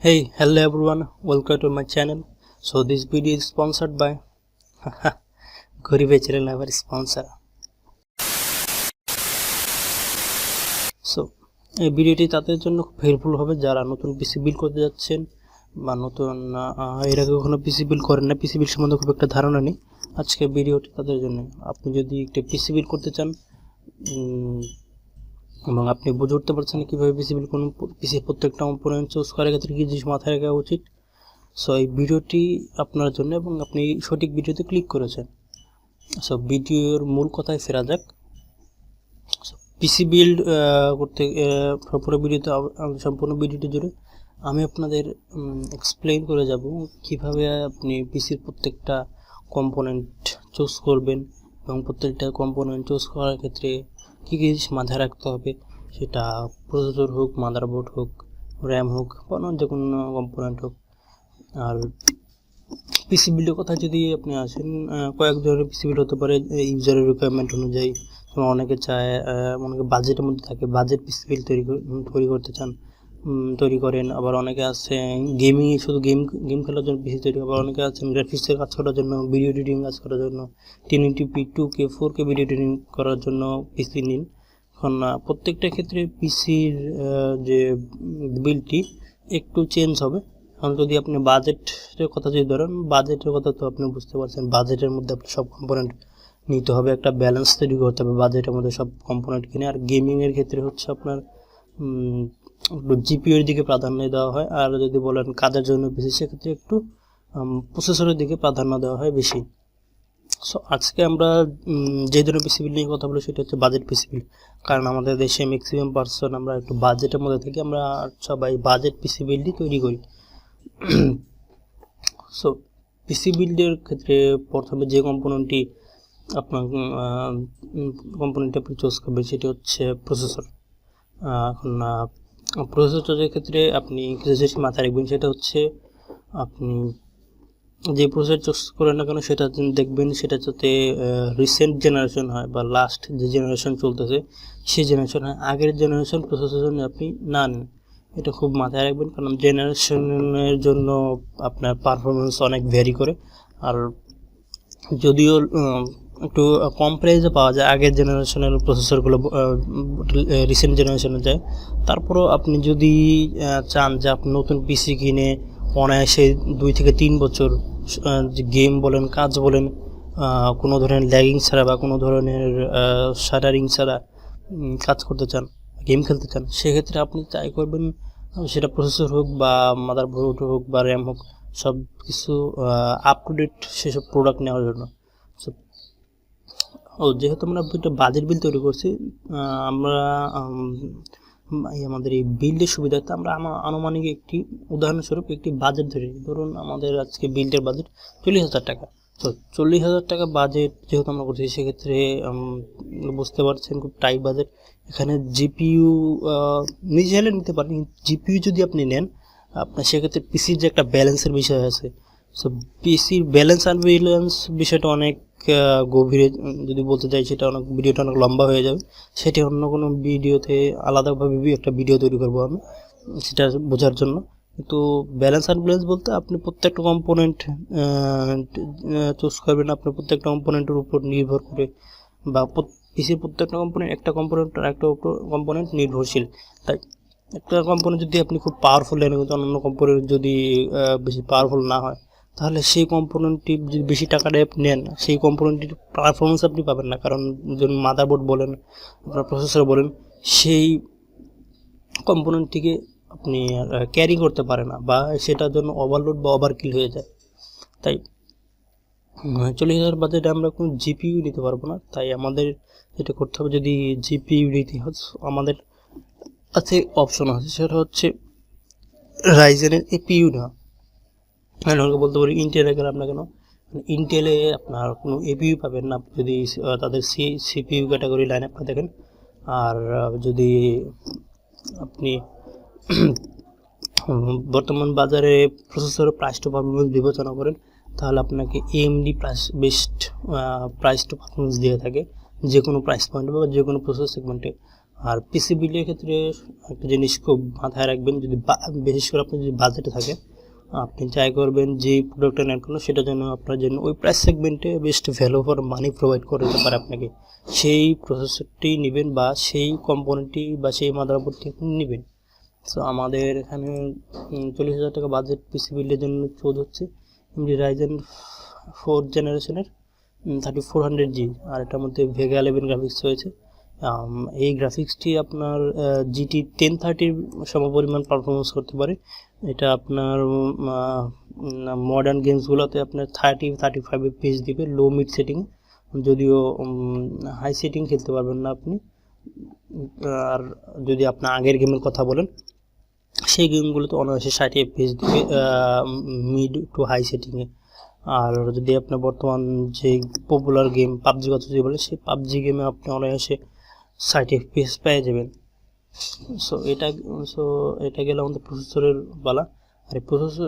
Hey, hello everyone, welcome to my channel. So this video is sponsored by Goribe channel, our sponsor. So এই ভিডিওটি তাদের জন্য খুব helpful হবে যারা নতুন পিসি বিল্ড করতে যাচ্ছেন বা নতুন এর আগে কখনো পিসি বিল্ড করেন না, পিসি বিল্ড সম্বন্ধে খুব একটা ধারণা নেই। আজকে ভিডিওটি তাদের জন্য। আপনি যদি একটা পিসি বিল্ড করতে চান এবং আপনি বুঝে উঠতে পারছেন কীভাবে পিসি বিল্ড কোন পিসির প্রত্যেকটা কম্পোনেন্ট চুজ করার ক্ষেত্রে কী জিনিস মাথায় রাখা উচিত, সো এই ভিডিওটি আপনার জন্য এবং আপনি সঠিক ভিডিওতে ক্লিক করেছেন। সো ভিডিওর মূল কথায় ফেরা যাক। পিসি বিল্ড করতে পুরো ভিডিওতে সম্পূর্ণ ভিডিওটি জুড়ে আমি আপনাদের এক্সপ্লেইন করে যাব কিভাবে আপনি পিসির প্রত্যেকটা কম্পোনেন্ট চুজ করবেন এবং প্রত্যেকটা কম্পোনেন্ট চুজ করার ক্ষেত্রে কী কী জিনিস মাথায় রাখতে হবে, সেটা প্রসেসর হোক, মাদারবোর্ড হোক, র্যাম হোক বা যে কোনো কম্পোনেন্ট হোক। আর পিসি বিল্ডের কথা যদি আপনি আসেন, কয়েক ধরনের পিসি বিল্ড হতে পারে ইউজারের রিকোয়ারমেন্ট অনুযায়ী। অনেকে চায়, অনেকে বাজেটের মধ্যে থাকে, বাজেট পিসি বিল্ড তৈরি করতে চান, তৈরি করেন। আবার অনেকে আছে গেমিং, শুধু গেম খেলার জন্য পিসি তৈরি। আবার অনেকে আছেন গ্রাফিক্সের কাজ করার জন্য, ভিডিও এডিটিং কাজ করার জন্য, 1080p 2K 4K video editing করার জন্য পিসি নিন। এখন প্রত্যেকটা ক্ষেত্রে পিসির যে বিল্ডটি একটু চেঞ্জ হবে। এখন যদি আপনি বাজেটের কথা যদি ধরেন, বাজেটের কথা তো আপনি বুঝতে পারছেন, বাজেটের মধ্যে আপনি সব কম্পোনেন্ট নিতে হবে, একটা ব্যালেন্স তৈরি করতে হবে বাজেটের মধ্যে সব কম্পোনেন্ট কিনে। আর গেমিংয়ের ক্ষেত্রে হচ্ছে আপনার একটু জিপিওর দিকে প্রাধান্য দেওয়া হয়। আর যদি বলেন কাজের জন্য বেশি, সেক্ষেত্রে একটু প্রসেসরের দিকে প্রাধান্য দেওয়া হয় বেশি। সো আজকে আমরা যে ধরনের পিসি বিল্ড নিয়ে কথা বলি সেটা হচ্ছে বাজেট পিসি বিল্ড। কারণ আমাদের দেশে ম্যাক্সিমাম পার্সন আমরা একটু বাজেটের মধ্যে থেকে আমরা সবাই বাজেট পিসি বিল্ডই তৈরি করি। সো পিসি বিল্ডের ক্ষেত্রে প্রথমে যে কম্পোনেন্টটি আপনি চুজ করবেন সেটি হচ্ছে প্রসেসর। এখন প্রসেসরের ক্ষেত্রে আপনি কিছু জিনিস মাথায় রাখবেন, সেটা হচ্ছে আপনি যে প্রসেসর চুজ করেন না কেন সেটা দেখবেন সেটা যাতে রিসেন্ট জেনারেশন হয় বা লাস্ট যে জেনারেশন চলতেছে সেই জেনারেশন হয়, আগের জেনারেশন প্রসেসর জন্য আপনি না নেন। এটা খুব মাথায় রাখবেন, কারণ জেনারেশনের জন্য আপনার পারফরমেন্স অনেক ভ্যারি করে। আর যদিও একটু কম প্রাইসে পাওয়া যায় আগের জেনারেশনের প্রসেসরগুলো রিসেন্ট জেনারেশনে যায়, তারপরেও আপনি যদি চান যে আপনি নতুন পিসি কিনে অনায়াসে 2 থেকে 3 বছর যে গেম বলেন, কাজ বলেন, কোনো ধরনের ল্যাগিং ছাড়া বা কোনো ধরনের শাটারিং ছাড়া কাজ করতে চান, গেম খেলতে চান, সেক্ষেত্রে আপনি ট্রাই করবেন সেটা প্রসেসর হোক বা মাদারবোর্ড হোক বা র্যাম হোক, সব কিছু আপ টু ডেট সেসব প্রোডাক্ট নেওয়ার জন্য। সো যেহেতু আমরা একটা বাজেট বিল তৈরি করছি, আমরা আমাদের এই বিল্ডের সুবিধাতে আমরা আনুমানিক একটি উদাহরণস্বরূপ একটি বাজেট ধরুন আমাদের আজকে বিল্ডের বাজেট 40,000 টাকা। তো 40,000 টাকা বাজেট যেহেতু আমরা করছি, সেক্ষেত্রে বুঝতে পারছেন খুব টাইট বাজেট। এখানে জিপিইউ নিজে হলে নিতে পারেন, জিপিইউ যদি আপনি নেন আপনার সেক্ষেত্রে পিসির যে একটা ব্যালেন্সের বিষয় আছে। সো পিসির ব্যালেন্স আনব্যালেন্স বিষয়টা অনেক গভীরে যদি বলতে চাই, সেটা ভিডিওটা অনেক লম্বা হয়ে যাবে। সেটি অন্য কোনো ভিডিওতে আলাদাভাবে একটা ভিডিও তৈরি করবো আমি সেটা বোঝার জন্য। কিন্তু ব্যালেন্স আনব্যালেন্স বলতে আপনি প্রত্যেকটা কম্পোনেন্ট চুজ করবেন, আপনি প্রত্যেকটা কম্পোনেন্টের উপর নির্ভর করে, বা পিসির প্রত্যেকটা কম্পোনেন্ট একটা কম্পোনেন্ট আর একটা কম্পোনেন্ট নির্ভরশীল। তাই একটা কম্পোনেন্ট যদি আপনি খুব পাওয়ারফুল নেন, কিন্তু অন্য কম্পোনেন্ট যদি বেশি পাওয়ারফুল না হয়, তাহলে সেই কম্পোনেন্টটি যদি বেশি টাকাটা নেন, সেই কম্পোনেন্টটির পারফরমেন্স আপনি পাবেন না। কারণ ধরুন মাদারবোর্ড বলেন, আপনার প্রসেসর বলেন, সেই কম্পোনেন্টটিকে আপনি ক্যারি করতে পারে না বা সেটার জন্য ওভারলোড বা ওভারকিল হয়ে যায়। তাই 40,000 বাজেটে আমরা কোনো জিপিইউ নিতে পারবো না। তাই আমাদের যেটা করতে হবে, যদি জিপিইউ নিতে হয় আমাদের কাছে অপশন আছে, সেটা হচ্ছে রাইজেনের এপিইউ নেওয়া। অনেকে বলতে পারি ইন্টেলে গেলাম না কেন, ইন্টেলে আপনার কোনো এপিইউ পাবেন না যদি তাদের সিপিইউ ক্যাটাগরি লাইন আপটা দেখেন। আর যদি আপনি বর্তমান বাজারে প্রসেসরের প্রাইস টু পারফরমেন্স বিবেচনা করেন, তাহলে আপনাকে AMD best price to performance দিয়ে থাকে যে কোনো প্রাইস পয়েন্টে বা যে কোনো প্রসেসর সেগমেন্টে। আর পিসি বিল্ডের ক্ষেত্রে একটা জিনিস খুব মাথায় রাখবেন, যদি বিশেষ করে আপনার যদি বাজেটে থাকে, আপনি ট্রাই করবেন যে প্রোডাক্টটা নেন কোনো সেটা যেন আপনার জন্য ওই প্রাইস সেগমেন্টে best value for money provide করে দিতে পারে আপনাকে। সেই প্রসেসরটি নেবেন বা সেই কম্পোনেন্টটি বা সেই মাদারবোর্ডটি আপনি নেবেন। সো আমাদের এখানে 40,000 টাকা বাজেট পিসি বিল্ডের জন্য চোদ হচ্ছে এমনি রাইজেন 4 জেনারেশনের 3400G, আর এটার মধ্যে ভেগা 11 গ্রাফিক্স রয়েছে। এই গ্রাফিক্সটি আপনার GT 1030 সমপরিমাণ পারফরমেন্স করতে পারে। এটা আপনার মডার্ন গেমসগুলোতে আপনার 35 FPS দিবে লো মিড সেটিং, যদিও হাই সেটিং খেলতে পারবেন না আপনি। আর যদি আপনার আগের গেমের কথা বলেন, সেই গেমগুলোতে অনায়াসে 60 FPS দিবে মিড টু হাই সেটিংয়ে। আর যদি আপনার বর্তমান যে পপুলার গেম পাবজি কথা যদি বলে, সেই পাবজি গেমে আপনি অনায়াসে 60 FPS পেয়ে যাবেন। সো এটা গেল আমাদের প্রসেসরের বালা। আর এই প্রসেসর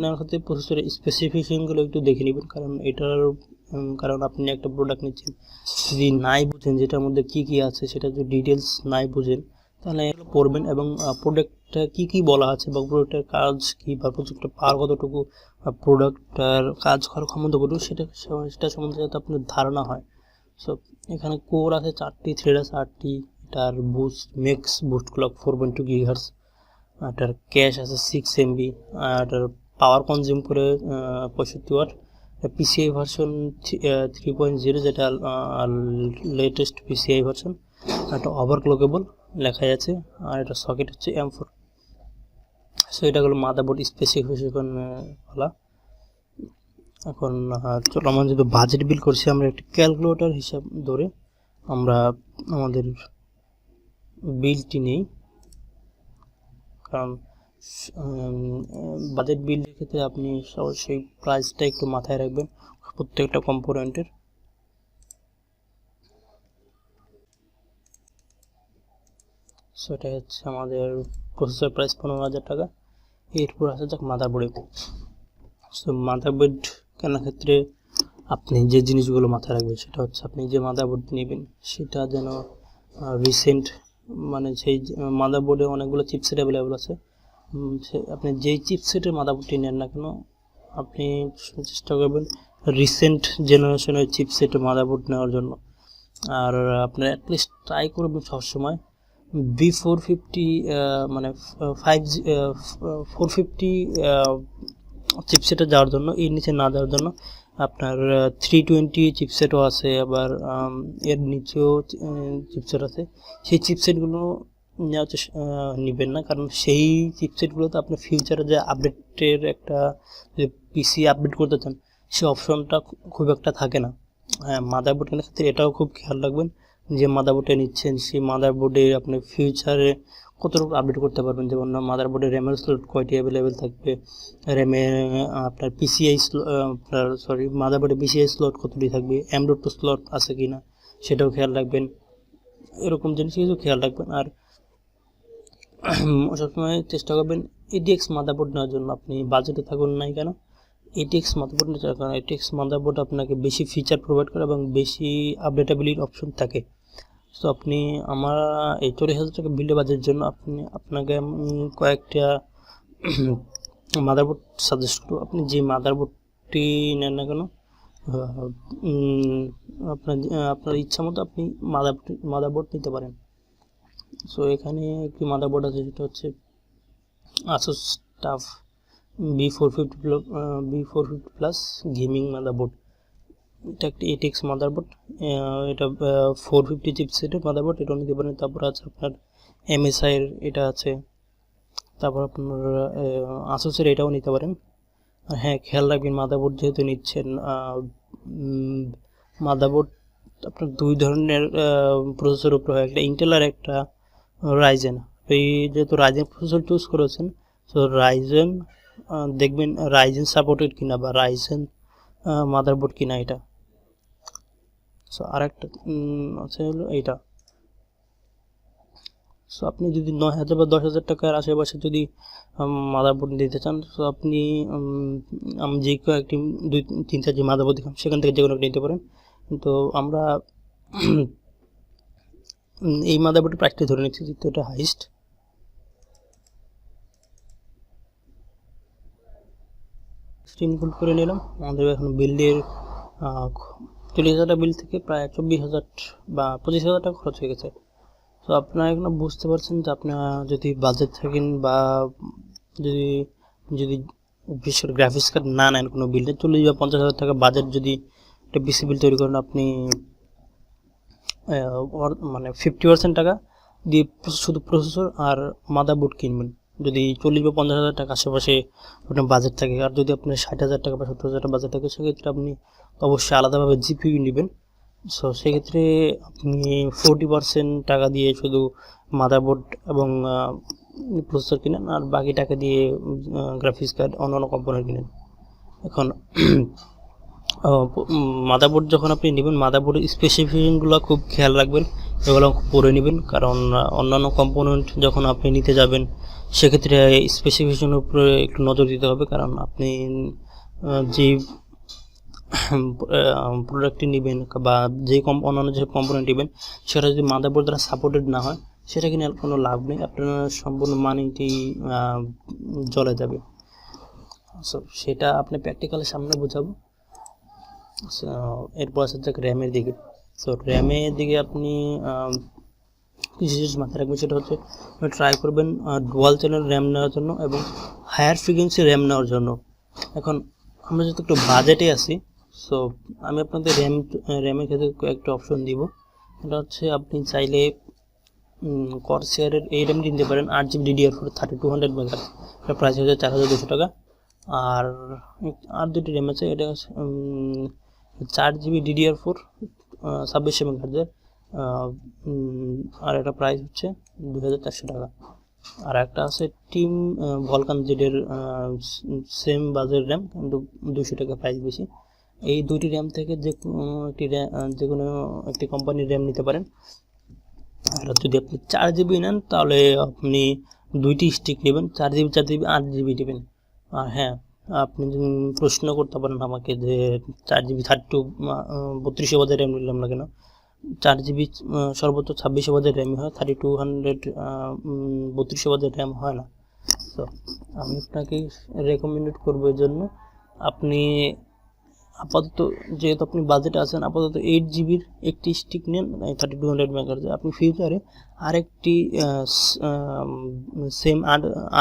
নেওয়ার ক্ষেত্রে প্রসেসরের স্পেসিফিকেশনগুলো একটু দেখে নেবেন, কারণ আপনি একটা প্রোডাক্ট নিচ্ছেন, যদি নাই বুঝেন যেটার মধ্যে কী কী আছে সেটা যদি ডিটেলস নাই বুঝেন, তাহলে এগুলো পড়বেন এবং প্রোডাক্টটা কী বলা আছে বা প্রোডাক্টের কাজ কী বা প্রোডাক্টটা পাওয়ার কতটুকু, প্রোডাক্টটার কাজ করার ক্ষমতা কতটুকু সেটা সম্বন্ধে যাতে আপনার ধারণা হয়। সো এখানে কোর আছে 4টি, থ্রেড আছে 8টি, এটার ম্যাক্স বুস্ট ক্লক 4.2 GHz, এটার ক্যাশ আছে 6 MB, আর এটার পাওয়ার কনজিউম করে 65 ওয়াট। PCI ভার্সন 3.0, যেটা লেটেস্ট PCI ভার্সন। এটা ওভারক্লকেবল লেখাই আছে, আর এটা সকেট হচ্ছে M4। সো এটা হলো মাদারবোর্ড স্পেসিফিকেশন বলা। এখন চলো আমরা যদি বাজেট বিল করছি, আমরা একটা ক্যালকুলেটর হিসাব ধরে আমরা আমাদের বিলটি নেই, কারণ বাজেট বিলের ক্ষেত্রে আপনি সেই প্রাইসটা একটু মাথায় রাখবেন প্রত্যেকটা কম্পোনেন্টের। সো এটা হচ্ছে আমাদের প্রসেসর প্রাইস 15,000 টাকা। এরপর আসা যাক মাদারবোর্ডে। সো মাদারবোর্ড কেনার ক্ষেত্রে আপনি যে জিনিসগুলো মাথায় রাখবেন সেটা হচ্ছে, আপনি যে মাদারবোর্ড নেবেন সেটা যেন রিসেন্ট, মানে সেই মাদারবোর্ডে অনেকগুলো চিপসেট অ্যাভেলেবেল আছে। আপনি যেই চিপসেটের মাদারবোর্ডটি নেন না কেন, আপনি চেষ্টা করবেন রিসেন্ট জেনারেশনের চিপসেটের মাদারবোর্ড নেওয়ার জন্য। আর আপনার অ্যাটলিস্ট ট্রাই করবেন সবসময় B450 মানে 450 চিপসেটে যাওয়ার জন্য, এর নিচে না যাওয়ার জন্য। আপনার 320 চিপসেটও আছে, আবার এর নিচেও চিপসেট আছে। সেই চিপসেটগুলো নেবেন না, কারণ সেই চিপসেটগুলোতে আপনার ফিউচারে যে আপডেটের একটা পিসি আপডেট করতে চান, সেই অপশনটা খুব একটা থাকে না। হ্যাঁ, মাদারবোর্ড কেনার ক্ষেত্রে এটাও খুব খেয়াল রাখবেন যে মাদারবোর্ডে নিচ্ছেন সেই মাদারবোর্ডে আপনি ফিউচারে কতটুকু আপডেট করতে পারবেন। যেমন মাদারবোর্ডে র্যামের স্লট কয়টি অ্যাভেলেবেল থাকবে, র্যামে আপনার মাদারবোর্ডে PCI স্লট কতটি থাকবে, M.2 স্লট আছে কি না সেটাও খেয়াল রাখবেন। এরকম জিনিস কিছু খেয়াল রাখবেন। আর সবসময় চেষ্টা করবেন ATX মাদারবোর্ড নেওয়ার জন্য। আপনি বাজেটে থাকুন নাই কেন, ATX মাদারবোর্ড নিতে, কারণ ATX মাদারবোর্ড আপনাকে বেশি ফিচার প্রোভাইড করে এবং বেশি আপডেটেবিলিটির অপশন থাকে। তো আপনি আমার এই 40,000 টাকা বিল্ডে বাজেটের জন্য আপনাকে কয়েকটা মাদারবোর্ড সাজেস্ট করব। আপনি যে মাদারবোর্ডটি নেন না কেন, আপনার ইচ্ছা মতো আপনি মাদারবোর্ড নিতে পারেন। সো এখানে একটি মাদারবোর্ড আছে, সেটা হচ্ছে ASUS TUF B450 plus gaming motherboard. এটা একটি ATX মাদারবোর্ড, এটা 450 চিপসেটের মাদারবোর্ড, এটাও নিতে পারেন। তারপর আছে আপনার MSI এর এটা আছে, তারপর আপনার ASUS এর এটাও নিতে পারেন। আর হ্যাঁ, খেয়াল রাখবেন মাদারবোর্ড যেহেতু নিচ্ছেন, মাদারবোর্ড আপনার দুই ধরনের প্রসেসর উপর হয়, একটা ইন্টেল আর একটা রাইজেন। এই যেহেতু রাইজেন প্রসেসর চুজ করেছেন, সো রাইজেন দেখবেন রাইজেন সাপোর্টেড কিনা বা রাইজেন মাদারবোর্ড কিনা এটা। সো আরেকটা আছে হলো এইটা। সো আপনি যদি 9,000 বা 10,000 টাকার আশেপাশে যদি মাদারবোর্ড দিতে চান, তো আপনি আমি যে কয়েকটি 2-3-4 মাদারবোর্ড দেখলাম সেখান থেকে যে কোনো একটা নিতে পারেন। তো আমরা এই মাদারবোর্ডের প্রাইসটা ধরে নিচ্ছি যেহেতু এটা হাইস্ট। ইনক্লুড করে নিলাম। আমাদের এখন বিলের 40,000 টাকা বিল থেকে প্রায় 24,000 বা 25,000 টাকা খরচ হয়ে গেছে। তো আপনারা এখন বুঝতে পারছেন যে আপনারা যদি বাজেট থাকেন বা যদি যদি বিশেষ করে গ্রাফিক্স কার্ড না নেন কোনো বিল্ডে 40 বা 50,000 টাকা বাজেট যদি একটা পিসি বিল তৈরি করেন, আপনি মানে 50% টাকা দিয়ে শুধু প্রসেসর আর মাদারবোর্ড কিনবেন যদি 40 বা 50,000 টাকা আশেপাশে আপনার বাজেট থাকে। আর যদি আপনার 60,000 টাকা বা 70,000 টাকা বাজেট থাকে সেক্ষেত্রে আপনি অবশ্যই আলাদাভাবে জিপিইউ নেবেন। সো সেক্ষেত্রে আপনি 40% টাকা দিয়ে শুধু মাদারবোর্ড এবং প্রসেসর কিনেন আর বাকি টাকা দিয়ে গ্রাফিক্স কার্ড অন্যান্য কম্পোনেন্ট কিনেন। এখন মাদারবোর্ড যখন আপনি নেবেন, মাদারবোর্ডের স্পেসিফিকেশনগুলো খুব খেয়াল রাখবেন, এগুলো পড়ে নেবেন, কারণ অন্যান্য কম্পোনেন্ট যখন আপনি নিতে যাবেন সেক্ষেত্রে স্পেসিফিকেশনের উপরে একটু নজর দিতে হবে। কারণ আপনি যে প্রোডাক্টটি নেবেন বা যে অন্যান্য যে কম্পোনেন্ট নেবেন সেটা যদি মাদারবোর্ড দ্বারা সাপোর্টেড না হয় সেটা কিনে কোনো লাভ নেই, আপনার সম্পূর্ণ মানিটি জ্বলে যাবে। সো সেটা আপনি প্র্যাকটিক্যালের সামনে বোঝাবো। এরপর আসা যাক র্যামের দিকে। সো র্যামের দিকে আপনি কিছু জিনিস মাথায় রাখবেন, সেটা হচ্ছে ট্রাই করবেন ডুয়াল চ্যানেল র্যাম নেওয়ার জন্য এবং হায়ার ফ্রিকোয়েন্সি র্যাম নেওয়ার জন্য। এখন আমরা যেহেতু একটু বাজেটে আছি, সো আমি আপনাদের র্যামের ক্ষেত্রে কয়েকটা অপশন দিব। এটা হচ্ছে আপনি চাইলে কর্সেয়ারের এই র্যামটি নিতে পারেন 8GB DDR4 3200 মেগাহার্জ, এটা প্রাইস হচ্ছে 4,200 টাকা। আর দুটি র্যাম আছে, এটা 4GB DDR4 2600 মেগাহার্জের, আর এটা প্রাইস হচ্ছে 2,400 টাকা। আর একটা আছে টিম ভলকান জেডের সেম বাজেট র্যাম কিন্তু 200 টাকা প্রাইস বেশি। এই দুটি র্যাম থেকে যে কোনো একটি কোম্পানির র্যাম নিতে পারেন। আর যদি আপনি 4GB নেন তাহলে আপনি দুইটি স্টিক নেবেন, 4GB 8GB নেবেন। আর হ্যাঁ, আপনি প্রশ্ন করতে পারেন আমাকে যে 4GB 32 বাজের র্যাম নিলাম না কেন। 4GB সর্বোচ্চ 26 বাজের র্যামই হয়, 3200 32 বাজের র্যাম হয় না। তো আমি আপনাকে রেকমেন্ডেড করবো এর জন্য আপনি আপাতত যেহেতু আপনি বাজেটে আছেন, আপাতত 8GBর একটি স্টিক নেন 3200 মেগাহার্জের। আপনি ফিউচারে আরেকটি সেম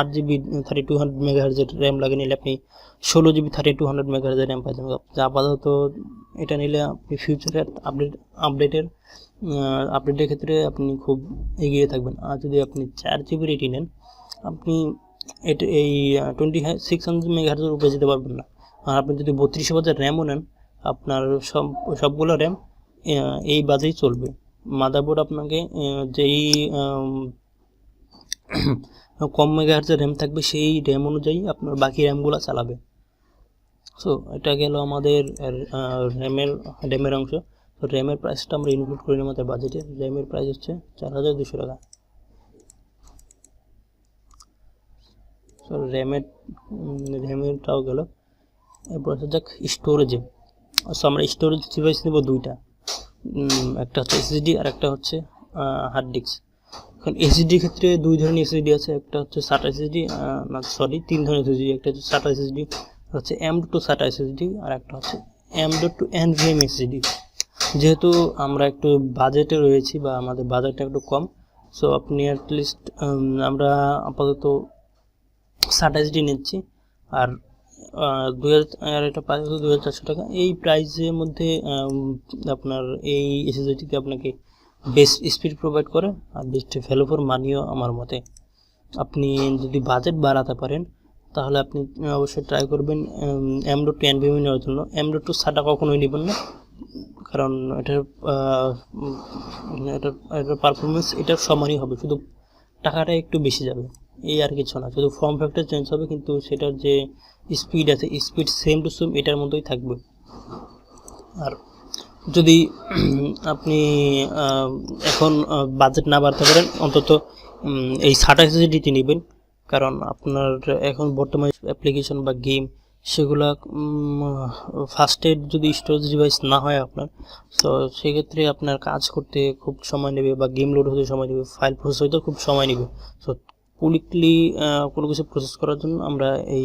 8GB 3200 মেগাহার্জের র্যাম লাগিয়ে নিলে আপনি 16GB 3200 মেগাহার্জের র্যাম পাচ্ছেন। আপাতত এটা নিলে আপনি ফিউচারে আপডেটের ক্ষেত্রে আপনি খুব এগিয়ে থাকবেন। আর যদি আপনি 4GB এটি নেন, আপনি এই 2600 মেগাহার্জের উপরে যেতে পারবেন না। আর আপনি যদি 32 বাজের র্যামও নেন, আপনার সবগুলো র্যাম এই বাজেই চলবে। মাদারবোর্ড আপনাকে যেই কম মেগাহার্জের র্যাম থাকবে সেই র্যাম অনুযায়ী আপনার বাকি র্যামগুলো চালাবে। সো এটা গেল আমাদের র্যামের অংশ। তো র্যামের প্রাইসটা আমরা ইনক্লুড করি আমাদের বাজেটে। র্যামের প্রাইস হচ্ছে 4,200 টাকা। সো র্যামেরটাও গেল। এরপর হচ্ছে যাক স্টোরেজে। সো আমরা স্টোরেজ ডিভাইস নেব দুইটা, একটা হচ্ছে এসএসডি আর একটা হচ্ছে হার্ড ডিস্ক। এখন এসএসডির ক্ষেত্রে দুই ধরনের এসএসডি আছে, একটা হচ্ছে SATA এসএসডি, তিন ধরনের এসএসডি। একটা হচ্ছে SATA এসএসডি, হচ্ছে M.2 SATA এসএসডি, আর একটা হচ্ছে M.2 NVMe এসএসডি। যেহেতু আমরা একটু বাজেটে রয়েছি বা আমাদের বাজেটটা একটু কম, সো আপনি অ্যাটলিস্ট আমরা আপাতত SATA এসএসডি নিচ্ছি। আর এটা প্রাইস হচ্ছে 2,400 টাকা। এই প্রাইসের মধ্যে আপনার এই এসএসডিতে আপনাকে বেস্ট স্পিড প্রোভাইড করে আর বেস্ট ভ্যালু ফর মানিও আমার মতে। আপনি যদি বাজেট বাড়াতে পারেন তাহলে আপনি অবশ্যই ট্রাই করবেন M.2 NVMe নেওয়ার জন্য। M.2 SATA কখনোই নেবেন না, কারণ এটার পারফরমেন্স এটার সমানই হবে, শুধু টাকাটা একটু বেশি যাবে, এই আর কিছু না। শুধু ফর্ম ফ্যাক্টর চেঞ্জ হবে, কিন্তু সেটার যে স্পিড আছে স্পিড সেম টু সেম এটার মতোই থাকবে। আর যদি আপনি এখন বাজেট না বাড়তে পারেন, অন্তত এই SATA এসএসডিটি নেবেন, কারণ আপনার এখন বর্তমানে অ্যাপ্লিকেশন বা গেম সেগুলা ফার্স্ট এড যদি স্টোরেজ ডিভাইস না হয় আপনার, তো সেক্ষেত্রে আপনার কাজ করতে খুব সময় নেবে বা গেম লোড হতে সময় নেবে, ফাইল প্রসেস হতে খুব সময় নেবে। সো কুইকলি কোনো কিছু প্রসেস করার জন্য আমরা এই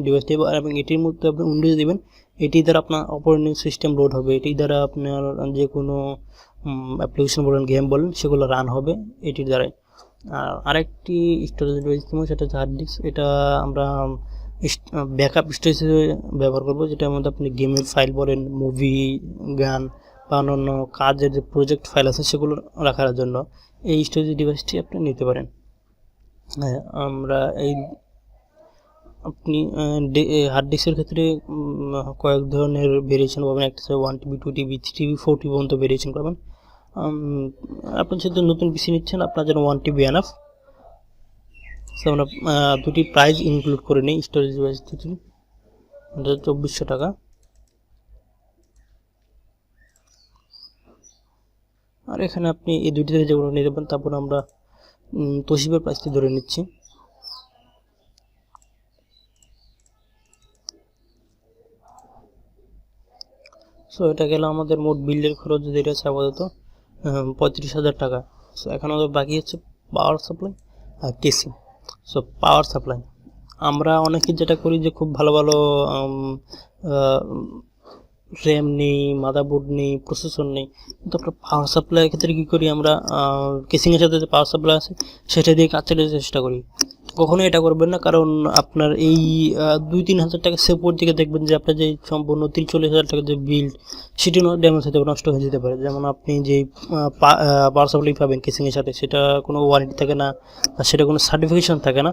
ডিভাইসটি, এবং এটির মধ্যে আপনি উইন্ডোজ দেবেন, এটি দ্বারা আপনার অপারেটিং সিস্টেম লোড হবে, এটি দ্বারা আপনার যে কোনো অ্যাপ্লিকেশন বলেন, গেম বলেন, সেগুলো রান হবে এটির দ্বারাই। আর আরেকটি স্টোরেজ ডিভাইস সেটা হচ্ছে হার্ড ডিস্ক। এটা আমরা ব্যাকআপ স্টোরেজ হিসেবে ব্যবহার করবো, যেটার মধ্যে আপনি গেমের ফাইল বলেন, মুভি, গান বা অন্যান্য কাজের যে প্রজেক্ট ফাইল আছে সেগুলো রাখার জন্য এই স্টোরেজ ডিভাইসটি আপনি নিতে পারেন। হ্যাঁ, আমরা এই আপনি হার্ড ডিস্কের ক্ষেত্রে কয়েক ধরনের ভেরিয়েশন পাবেন। একটা হচ্ছে 1 TB, 2 TB, 3 TB, 4 TB পর্যন্ত ভেরিয়েশন পাবেন। আপনি যেহেতু নতুন পিসি নিচ্ছেন, আপনার জন্য 1 TB এনাফ। সো আমরা দুটি প্রাইস ইনক্লুড করে নিই স্টোরেজ ডিভাইস দুটি, 2400 টাকা। আর এখানে আপনি এই দুটি থেকে যেগুলো নিয়ে যাবেন, তারপর আমরা তোশিবার প্রাইসটি ধরে নিচ্ছি। সো এটা গেল আমাদের মোট বিল্ডের খরচ, যেটা আছে আপাতত 35,000 টাকা। সো এখন আমাদের বাকি হচ্ছে পাওয়ার সাপ্লাই আর কেসিং। সো পাওয়ার সাপ্লাই আমরা অনেকে যেটা করি যে খুব ভালো ভালো র্যাম নেই, মাদারবোর্ড নেই, প্রসেসর নেই, কিন্তু আমরা পাওয়ার সাপ্লাইয়ের ক্ষেত্রে কী করি, আমরা কেসিংয়ের সাথে যে পাওয়ার সাপ্লাই আছে সেটা দিয়ে কাজ চালাতে চেষ্টা করি। কখনো এটা করবেন না, কারণ আপনার এই 2-3 হাজার টাকা সেপোর্ট দিকে দেখবেন যে আপনার যে সম্পূর্ণ 30-40 হাজার টাকা যে বিল্ড, সেটি ড্যামেজ হতে পারে, নষ্ট হয়ে যেতে পারে। যেমন আপনি যে পাওয়ার সাপ্লাই পাবেন কেসিংয়ের সাথে, সেটা কোনো ওয়ারেন্টি থাকে না বা সেটা কোনো সার্টিফিকেশন থাকে না।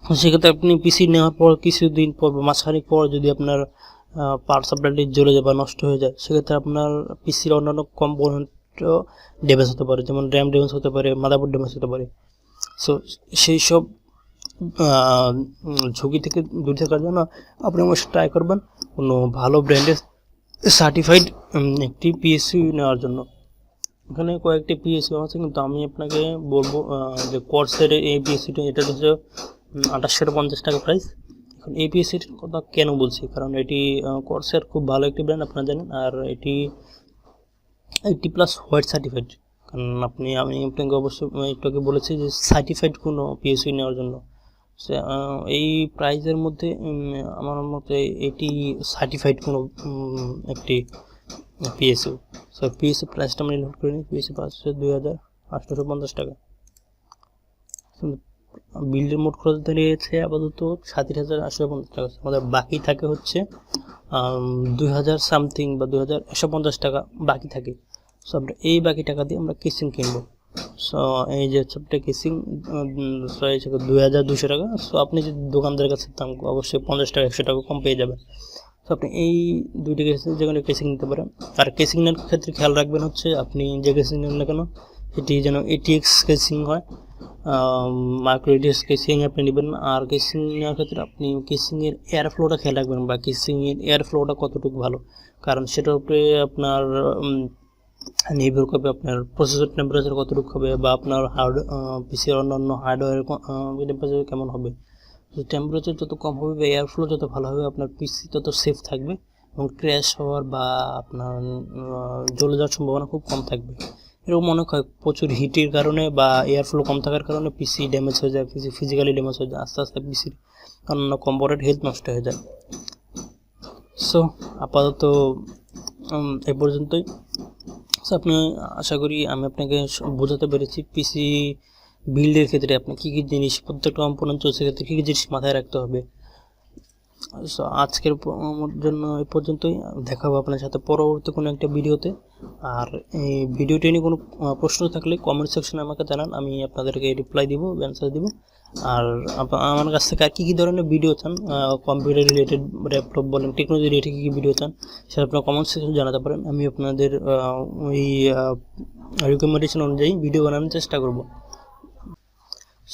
সেক্ষেত্রে আপনি পিসি নেওয়ার পর কিছুদিন পর বা মাসখানেক পর যদি আপনার পাওয়ার সাপ্লাইটি জ্বলে যায় বা নষ্ট হয়ে যায়, সেক্ষেত্রে আপনার পিসির অন্যান্য কম্পোনেন্টও ড্যামেজ হতে পারে, যেমন র্যাম ড্যামেজ হতে পারে, মাদারবোর্ড ড্যামেজ হতে পারে। সো সেই সব ঝুঁকি থেকে দূরে থাকার জন্য আপনি অবশ্যই ট্রাই করবেন কোনো ভালো ব্র্যান্ডের সার্টিফাইড একটি পিএসইউ নেওয়ার জন্য। এখানে কয়েকটি পিএসইউ আছে, কিন্তু আমি আপনাকে বলবো যে কোর্সের এই পিএসইউটা, এটা হচ্ছে 2850 টাকা প্রাইস। এখন এই পিএসইউটির কথা কেন বলছি, কারণ এটি কোর্সের খুব ভালো একটি ব্র্যান্ড, আপনারা জানেন। আর এটি 80+ হোয়াইট সার্টিফাইড। কারণ আমি আপনাকে অবশ্যই একটু আগে বলেছি যে সার্টিফাইড কোনো পিএসইউ নেওয়ার জন্য এই প্রাইজের মধ্যে আমার মতে এটি সার্টিফাইড কোনো একটি পিএসইউ। সো পিএসইউ প্রাইসটা আমরা নোট করে নিই। পিএসইউ প্রাইস হচ্ছে 2850 টাকা। বিল্ডের মোট খরচ দাঁড়িয়েছে আপাতত 37,850 টাকা। আমাদের বাকি থাকে হচ্ছে 2000 সামথিং বা 2150 টাকা বাকি থাকে। সো আমরা এই বাকি টাকা দিয়ে আমরা কেসিং কিনবো। সো এই যে ছোট্ট কেসিং 2200 টাকা। সো আপনি যদি দোকানদারের কাছে দাম অবশ্যই 50 টাকা 100 টাকা কম পেয়ে যাবেন। তো আপনি এই দুইটি কেসিং যেখানে কেসিং নিতে পারেন। আর কেসিং নেওয়ার ক্ষেত্রে খেয়াল রাখবেন হচ্ছে আপনি যে কেসিং নেন না কেন, এটি যেন ATX কেসিং হয়, মাইক্রো ATX কেসিং আপনি নেবেন। আর কেসিং নেওয়ার ক্ষেত্রে আপনি কেসিংয়ের এয়ার ফ্লোটা খেয়াল রাখবেন, বা কেসিংয়ের এয়ার ফ্লোটা কতটুকু ভালো, কারণ সেটার উপরে আপনার নির্ভর করবে আপনার প্রসেসর টেম্পারেচার কতটুকু হবে, বা আপনার পিসির অন্যান্য হার্ডওয়্যার টেম্পারেচার কেমন হবে। টেম্পারেচার যত কম হবে বা এয়ার ফ্লো যত ভালো হবে, আপনার পিসি তত সেফ থাকবে এবং ক্র্যাশ হওয়ার বা আপনার জ্বলে যাওয়ার সম্ভাবনা খুব কম থাকবে। এরকম মনে হয় প্রচুর হিটের কারণে বা এয়ার ফ্লো কম থাকার কারণে পিসি ড্যামেজ হয়ে যায়, পিসি ফিজিক্যালি ড্যামেজ হয়ে যায়, আস্তে আস্তে পিসির অন্যান্য কম্পোনেন্ট হেলথ নষ্ট হয়ে যায়। সো আপাতত এই পর্যন্তই। আপনি আশা করি আমি আপনাকে বোঝাতে পেরেছি পিসি বিল্ডের ক্ষেত্রে আপনি কী কী জিনিস, প্রত্যেকটা কম্পোনেন্ট চলছে ক্ষেত্রে কী কী জিনিস মাথায় রাখতে হবে। সো আজকের জন্য এই পর্যন্তই। দেখা হবে আপনার সাথে পরবর্তী কোনো একটা ভিডিওতে। আর এই ভিডিওটি নিয়ে কোনো প্রশ্ন থাকলে কমেন্ট সেকশনে আমাকে জানান, আমি আপনাদেরকে রিপ্লাই দিব, অ্যান্সার দিব। আর আমার কাছ থেকে আর কী কী ধরনের ভিডিও চান, কম্পিউটার রিলেটেড, ল্যাপটপ বলেন, টেকনোলজি রিলেটেড কী কী ভিডিও চান, সেটা আপনারা কমেন্ট সেকশনে জানাতে পারেন। আমি আপনাদের ওই রিকমেন্ডেশন অনুযায়ী ভিডিও বানানোর চেষ্টা করব।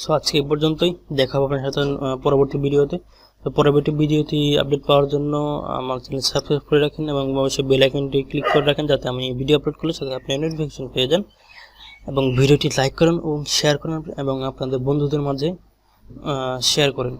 সো আজকে এই পর্যন্তই। দেখা হবে আপনার সাথে পরবর্তী ভিডিওতে। তো পরবর্তী ভিডিওটি আপডেট পাওয়ার জন্য আমার চ্যানেল সাবস্ক্রাইব করে রাখেন এবং অবশ্যই বেল আইকনটি ক্লিক করে রাখেন, যাতে আমি ভিডিও আপলোড করলে সাথে আপনি নোটিফিকেশন পেয়ে যান। এবং ভিডিওটি লাইক করুন এবং শেয়ার করুন এবং আপনাদের বন্ধুদের মাঝে শেয়ার করেন।